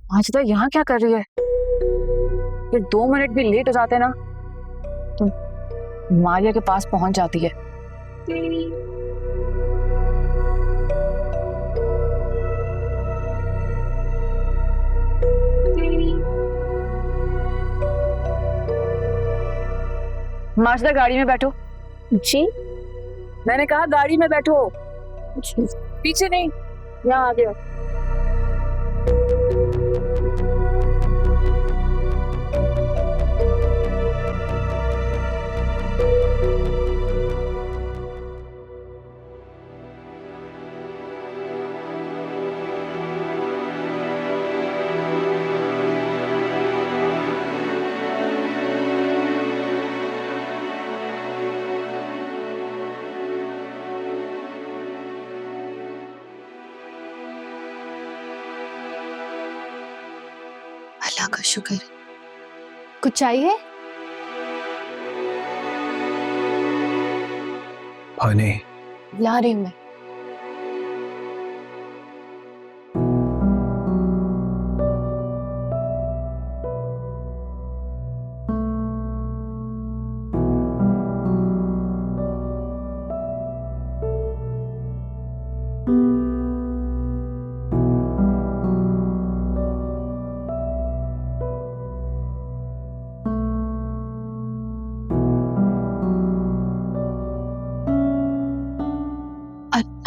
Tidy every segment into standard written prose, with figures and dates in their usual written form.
माजिदा यहाँ क्या कर रही है? फिर 2 मिनट भी लेट हो जाते ना तो मारिया के पास पहुंच जाती है। माजिदा गाड़ी में बैठो। जी मैंने कहा गाड़ी में बैठो, जी पीछे नहीं। यहाँ आ गया। अल्लाह का शुक्र। कुछ चाहिए? पानी ला रही हूँ मैं।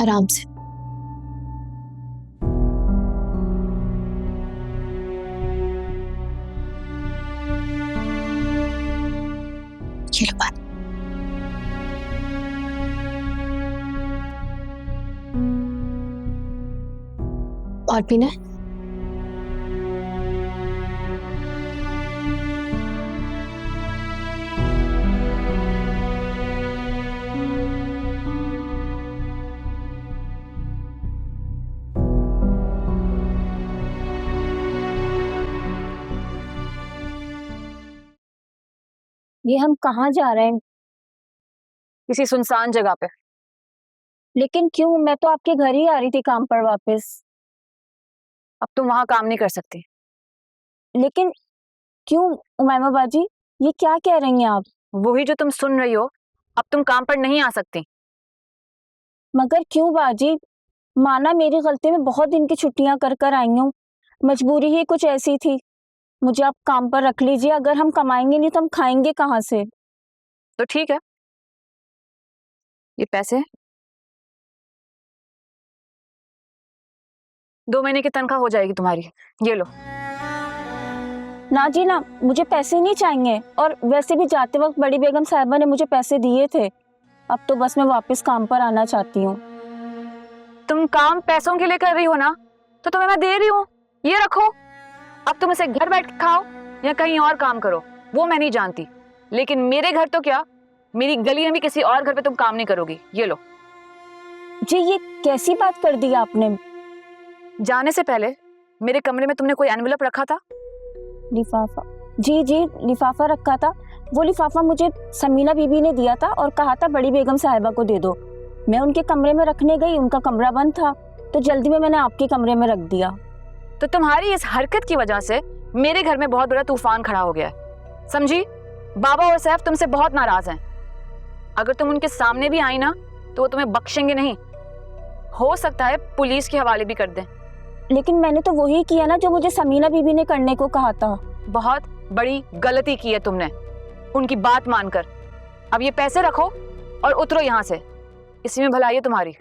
आराम से। ये लो पानी। और पीना है? ये हम कहाँ जा रहे हैं? किसी सुनसान जगह पे। लेकिन क्यों? मैं तो आपके घर ही आ रही थी काम पर वापस। अब तुम वहां काम नहीं कर सकती। लेकिन क्यों उमैमा बाजी, ये क्या कह रही हैं आप? वही जो तुम सुन रही हो, अब तुम काम पर नहीं आ सकती। मगर क्यों बाजी? माना मेरी गलती, में बहुत दिन की छुट्टियां कर कर आई हूँ, मजबूरी ही कुछ ऐसी थी। मुझे आप काम पर रख लीजिए। अगर हम कमाएंगे नहीं तो हम खाएंगे कहाँ से? तो ठीक है, ये पैसे 2 महीने की तनख्वाह हो जाएगी तुम्हारी, ये लो। ना जी ना, मुझे पैसे नहीं चाहिए। और वैसे भी जाते वक्त बड़ी बेगम साहिबा ने मुझे पैसे दिए थे। अब तो बस मैं वापस काम पर आना चाहती हूँ। तुम काम पैसों के लिए कर रही हो ना, तो तुम्हें मैं दे रही हूँ, ये रखो। अब तुम इसे घर बैठ के खाओ या कहीं और काम करो, वो मैं नहीं जानती, लेकिन मेरे घर तो क्या, मेरी गली में भी किसी और घर पे तुम काम नहीं करोगी, ये लो। जी ये कैसी बात कर दी आपने? जाने से पहले मेरे कमरे में तुमने कोई एनवेलप रखा था? लिफाफा? जी जी लिफाफा रखा था। वो लिफाफा मुझे समीना बीबी ने दिया था और कहा था बड़ी बेगम साहिबा को दे दो। मैं उनके कमरे में रखने गई, उनका कमरा बंद था, तो जल्दी में मैंने आपके कमरे में रख दिया। तो तुम्हारी इस हरकत की वजह से मेरे घर में बहुत बड़ा तूफान खड़ा हो गया है, समझी? बाबा और सैफ तुमसे बहुत नाराज हैं। अगर तुम उनके सामने भी आई ना तो वो तुम्हें बख्शेंगे नहीं, हो सकता है पुलिस के हवाले भी कर दें। लेकिन मैंने तो वही किया ना जो मुझे समीना बीबी ने करने को कहा था। बहुत बड़ी गलती की है तुमने उनकी बात मानकर। अब ये पैसे रखो और उतरो यहाँ से, इसी में भलाई है तुम्हारी।